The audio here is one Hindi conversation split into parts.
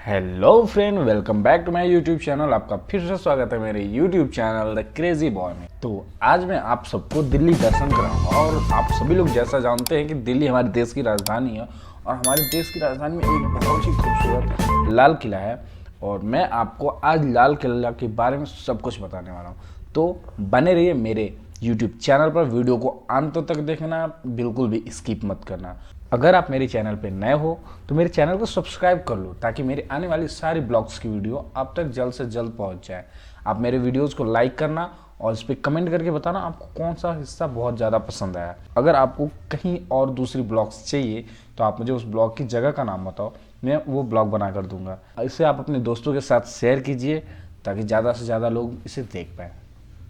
Hello friend, welcome back to my YouTube channel. आपका फिर से स्वागत है मेरे YouTube channel the crazy boy में। तो आज मैं आप सबको दिल्ली दर्शन कराऊंगा। और आप सभी लोग जैसा जानते हैं कि दिल्ली हमारे देश की राजधानी है और हमारे देश की राजधानी में एक बहुत ही खूबसूरत लाल किला है। और मैं आपको आज लाल किला के बारे में सब कुछ बताने वाला हूँ। तो बने रहिए मेरे यूट्यूब चैनल पर, वीडियो को अंत तक देखना, बिल्कुल भी स्किप मत करना। अगर आप मेरे चैनल पे नए हो तो मेरे चैनल को सब्सक्राइब कर लो ताकि मेरे आने वाली सारी ब्लॉग्स की वीडियो आप तक जल्द से जल्द पहुंच जाए। आप मेरे वीडियोस को लाइक करना और इस पर कमेंट करके बताना आपको कौन सा हिस्सा बहुत ज़्यादा पसंद आया। अगर आपको कहीं और दूसरी ब्लॉग्स चाहिए तो आप मुझे उस ब्लॉग की जगह का नाम बताओ, मैं वो ब्लॉग बना कर दूंगा। इसे आप अपने दोस्तों के साथ शेयर कीजिए ताकि ज़्यादा से ज़्यादा लोग इसे देख पाएँ।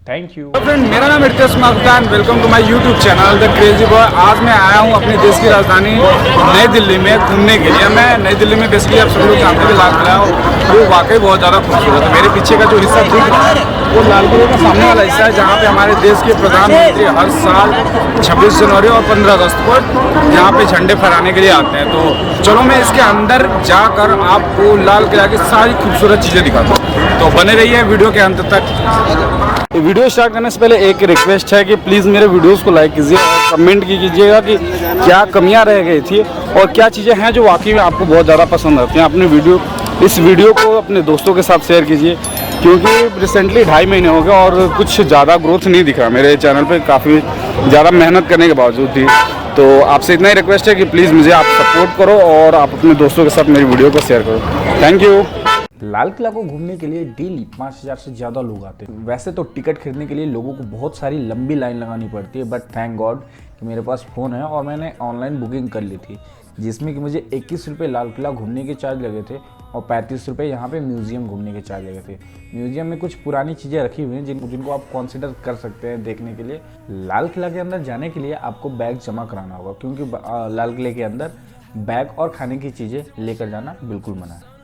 थैंक यू फ्रेंड, मेरा नाम Ritesh Makdan. Welcome to my YouTube channel the crazy boy. आज मैं आया हूँ अपने देश की राजधानी नई दिल्ली में घूमने के लिए। मैं नई दिल्ली में बेसिकली आप सभी लोग जानते हैं कि लाल किला वो वाकई बहुत ज़्यादा खूबसूरत है। मेरे पीछे का जो हिस्सा दिख रहा है वो लाल किले का सामने वाला हिस्सा है, जहाँ पे हमारे देश के प्रधानमंत्री हर साल 26 जनवरी और 15 अगस्त को यहाँ पे झंडे फहराने के लिए आते हैं। तो चलो मैं इसके अंदर जाकर आपको लाल किला की सारी खूबसूरत चीज़ें दिखाता हूँ। तो बने रहिए वीडियो के अंत तक। वीडियो स्टार्ट करने से पहले एक रिक्वेस्ट है कि प्लीज़ मेरे वीडियोस को लाइक कीजिए और कमेंट कीजिएगा कि क्या कमियां रह गई थी और क्या चीज़ें हैं जो वाकई में आपको बहुत ज़्यादा पसंद आती हैं। अपने इस वीडियो को अपने दोस्तों के साथ शेयर कीजिए, क्योंकि रिसेंटली 2.5 महीने हो गए और कुछ ज़्यादा ग्रोथ नहीं दिख रहा मेरे चैनल पर, काफ़ी ज़्यादा मेहनत करने के बावजूद भी। तो आपसे इतना ही रिक्वेस्ट है कि प्लीज़ मुझे आप सपोर्ट करो और आप अपने दोस्तों के साथ मेरी वीडियो को शेयर करो। Thank you. लाल किला को घूमने के लिए डेली 5000 से ज़्यादा लोग आते हैं। वैसे तो टिकट खरीदने के लिए लोगों को बहुत सारी लंबी लाइन लगानी पड़ती है, बट थैंक गॉड कि मेरे पास फ़ोन है और मैंने ऑनलाइन बुकिंग कर ली थी, जिसमें कि मुझे 21 रुपये लाल किला घूमने के चार्ज लगे थे और 35 रुपये यहाँ पे म्यूज़ियम घूमने के चार्ज लगे थे। म्यूज़ियम में कुछ पुरानी चीज़ें रखी हुई हैं जिनको आप कंसिडर कर सकते हैं देखने के लिए। लाल किला के अंदर जाने के लिए आपको बैग जमा कराना होगा, क्योंकि लाल किले के अंदर बैग और खाने की चीज़ें लेकर जाना बिल्कुल मना है।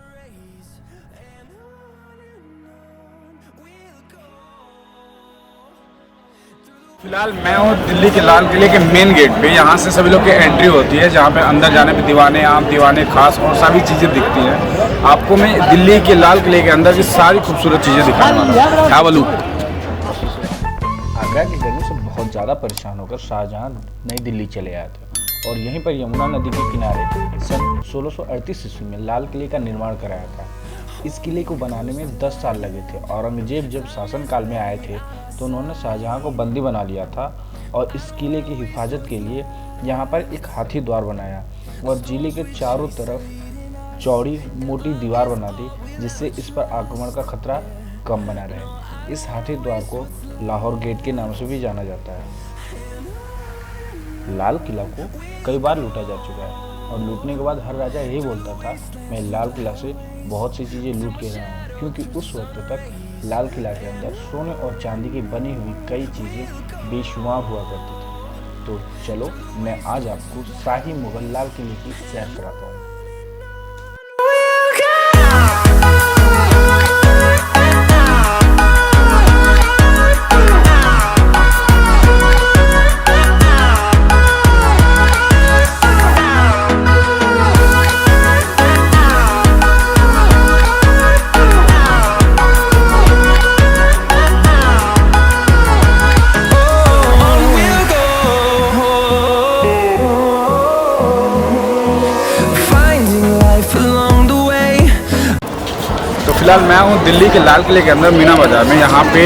फिलहाल मैं हूँ दिल्ली के लाल किले के मेन गेट पे। यहाँ से सभी लोग की एंट्री होती है, जहाँ पे अंदर जाने पे दीवाने आम, दीवाने खास और सभी चीज़ें दिखती हैं। आपको मैं दिल्ली के लाल किले के अंदर की सारी खूबसूरत चीज़ें दिखाने वाला हूँ। क्या बोलूँ। आगरा की गर्मी से बहुत ज़्यादा परेशान होकर शाहजहां नई दिल्ली चले आए थे और यहीं पर यमुना नदी के किनारे सन 1638 ईस्वी में लाल किले का निर्माण कराया था। इस किले को बनाने में 10 साल लगे थे। औरंगजेब जब शासनकाल में आए थे तो उन्होंने शाहजहां को बंदी बना लिया था और इस किले की हिफाजत के लिए यहाँ पर एक हाथी द्वार बनाया और जिले के चारों तरफ चौड़ी मोटी दीवार बना दी, जिससे इस पर आक्रमण का खतरा कम बना रहे। इस हाथी द्वार को लाहौर गेट के नाम से भी जाना जाता है। लाल किला को कई बार लूटा जा चुका है और लूटने के बाद हर राजा यही बोलता था, मैं लाल किला से बहुत सी चीज़ें लूट के गया हूँ, क्योंकि उस वक्त तक लाल किला के अंदर सोने और चांदी की बनी हुई कई चीज़ें बेशुमार हुआ करती थी। तो चलो मैं आज आपको शाही मुगल लाल किले की सैर कराता हूँ। फिलहाल मैं हूँ दिल्ली के लाल किले के अंदर मीना बाज़ार में। यहाँ पे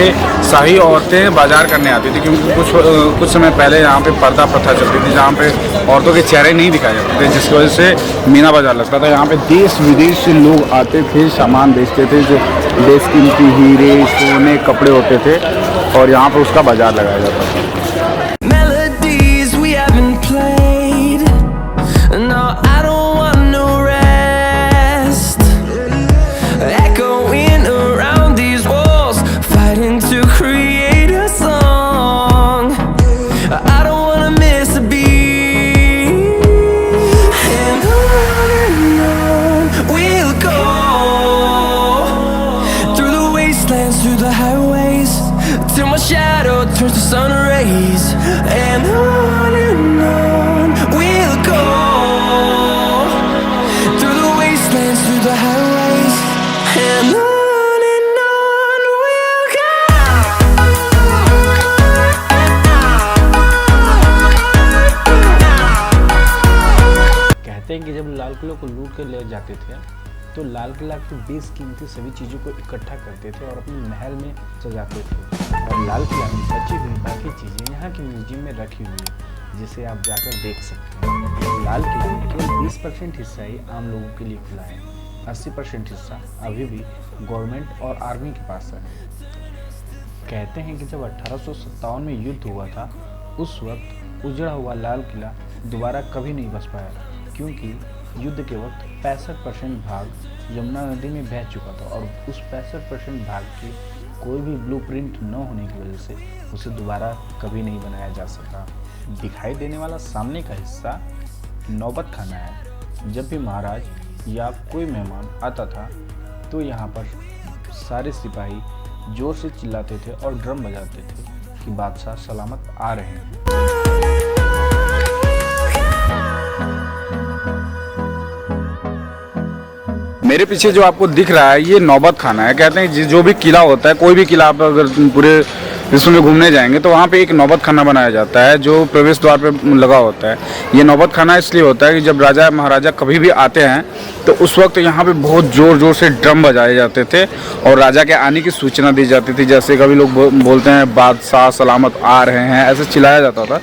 शाही औरतें बाज़ार करने आती थी, क्योंकि कुछ समय पहले यहाँ पे पर्दा प्रथा चलती थी, जहाँ पे औरतों के चेहरे नहीं दिखाए जाते थे, जिसकी वजह से मीना बाज़ार लगता था। यहाँ पे देश विदेश से लोग आते थे, सामान बेचते थे, जो बेशकीमती हीरे, सोने, कपड़े होते थे और यहाँ पर उसका बाज़ार लगाया जाता था। Shadow turns to sun rays, and on we'll go through the wastelands, through the highways. लाल किले को लूट कर ले जाते थे तो लाल किला की बेशकीमती सभी चीज़ों को इकट्ठा करते थे और अपने महल में सजाते थे। और लाल किला में बची हुई बाकी चीज़ें यहाँ के म्यूजियम में रखी हुई है, जिसे आप जाकर देख सकते हैं। लाल किला में केवल 20% हिस्सा ही आम लोगों के लिए खुला है, 80% हिस्सा अभी भी गवर्नमेंट और आर्मी के पास है। कहते हैं कि जब 1857 में युद्ध हुआ था उस वक्त उजड़ा हुआ लाल किला दोबारा कभी नहीं बच पाया, क्योंकि युद्ध के वक्त 65% भाग यमुना नदी में बह चुका था और उस 65% भाग के कोई भी ब्लूप्रिंट न होने की वजह से उसे दोबारा कभी नहीं बनाया जा सका। दिखाई देने वाला सामने का हिस्सा नौबत खाना है। जब भी महाराज या कोई मेहमान आता था तो यहाँ पर सारे सिपाही जोर से चिल्लाते थे और ड्रम बजाते थे कि बादशाह सलामत आ रहे हैं। मेरे पीछे जो आपको दिख रहा है ये नौबत खाना है। कहते हैं जो भी किला होता है, कोई भी किला आप अगर पूरे विश्व में घूमने जाएंगे तो वहाँ पे एक नौबत खाना बनाया जाता है जो प्रवेश द्वार पे लगा होता है। ये नौबत खाना इसलिए होता है कि जब राजा महाराजा कभी भी आते हैं तो उस वक्त यहाँ पे बहुत ज़ोर ज़ोर से ड्रम बजाए जाते थे और राजा के आने की सूचना दी जाती थी। जैसे कभी लोग बोलते हैं बादशाह सलामत आ रहे हैं, ऐसे चिल्लाया जाता था।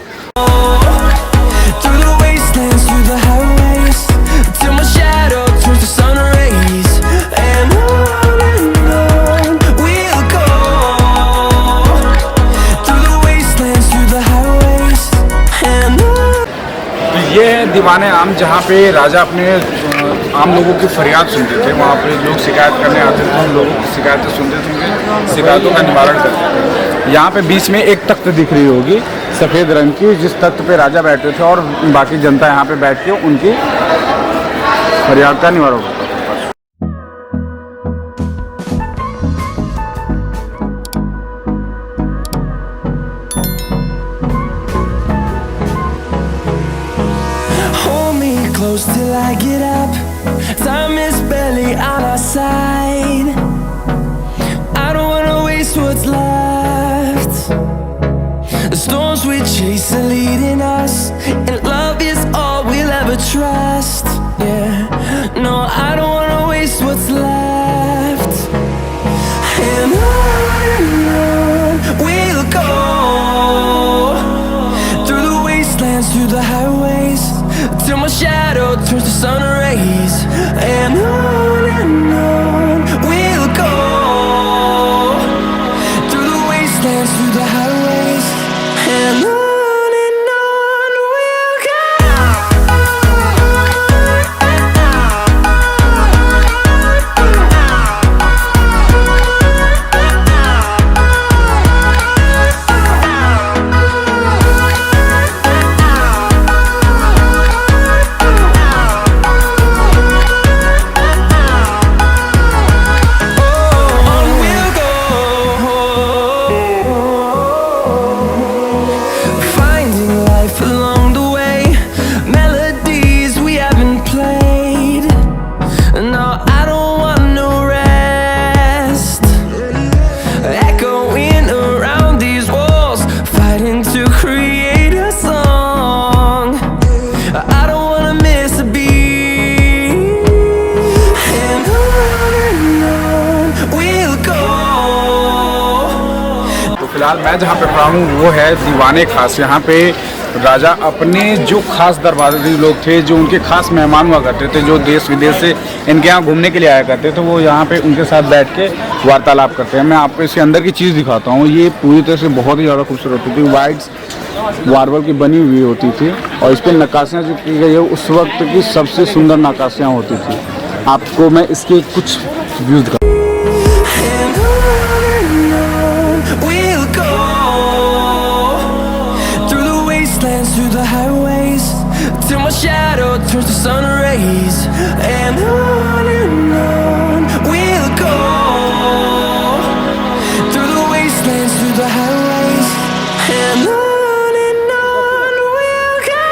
ये है दीवाने आम, जहाँ पे राजा अपने आम लोगों की फरियाद सुनते थे। वहाँ पे लोग शिकायत करने आते थे, उन लोगों की शिकायतें सुनते थे, शिकायतों का निवारण करते थे। यहाँ पे बीच में एक तख्त दिख रही होगी सफ़ेद रंग की, जिस तख्त पे राजा बैठे थे और बाकी जनता यहाँ पे बैठ के उनकी फरियाद का निवारण होता था। Close till I get up. Time is barely on our side. I don't wanna waste what's left. The storms we chase are leading us, and love is all we'll ever trust. Yeah, no, I don't wanna waste what's left. And on we'll go, through the wastelands, through the highways, till my shadow turns to sun rays. And on we'll go, through the wastelands, through the highways. And on we'll go. फिलहाल मैं जहाँ पे खड़ा हूँ वो है दीवाने खास। यहाँ पे राजा अपने जो खास दरबारी लोग थे, जो उनके खास मेहमान हुआ करते थे, जो देश विदेश से इनके यहाँ घूमने के लिए आया करते थे, वो यहाँ पे उनके साथ बैठ के वार्तालाप करते हैं। मैं आपको इसके अंदर की चीज़ दिखाता हूँ। ये पूरी तरह से बहुत ही ज़्यादा खूबसूरत होती थी, वाइट मार्बल की बनी हुई होती थी और इस पर नक्काशियाँ जो की गई है उस वक्त की सबसे सुंदर नक्काशियाँ होती थी। आपको मैं इसके कुछ व्यूज़ दिखा। Through the highways, till my shadow turns to sun rays. And on we'll go, through the wastelands, through the highways. And on we'll go.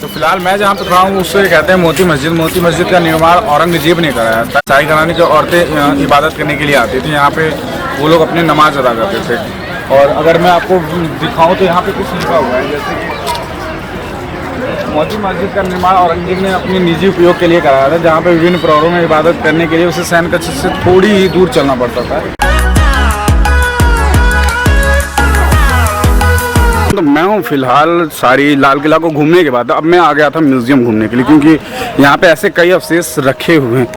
तो फिलहाल मैं जहाँ पे खड़ा हूँ उससे कहते हैं मोती मस्जिद। मोती मस्जिद का निर्माण औरंगजेब ने कराया था। शाही घराने की औरतें इबादत करने के लिए आती थी यहाँ पे, वो लोग अपनी नमाज अदा करते थे। और अगर मैं आपको दिखाऊं तो यहाँ पे कुछ लिखा हुआ है, जैसे कि मोती मस्जिद का निर्माण औरंगजेब ने अपने निजी उपयोग के लिए कराया था, जहाँ पे विभिन्न प्रहरों में इबादत करने के लिए उसे सैन्य कक्ष से थोड़ी ही दूर चलना पड़ता था। तो मैं हूँ फिलहाल सारी लाल किला को घूमने के बाद अब मैं आ गया था म्यूजियम घूमने के लिए, क्योंकि यहाँ पे ऐसे कई अवशेष रखे हुए हैं।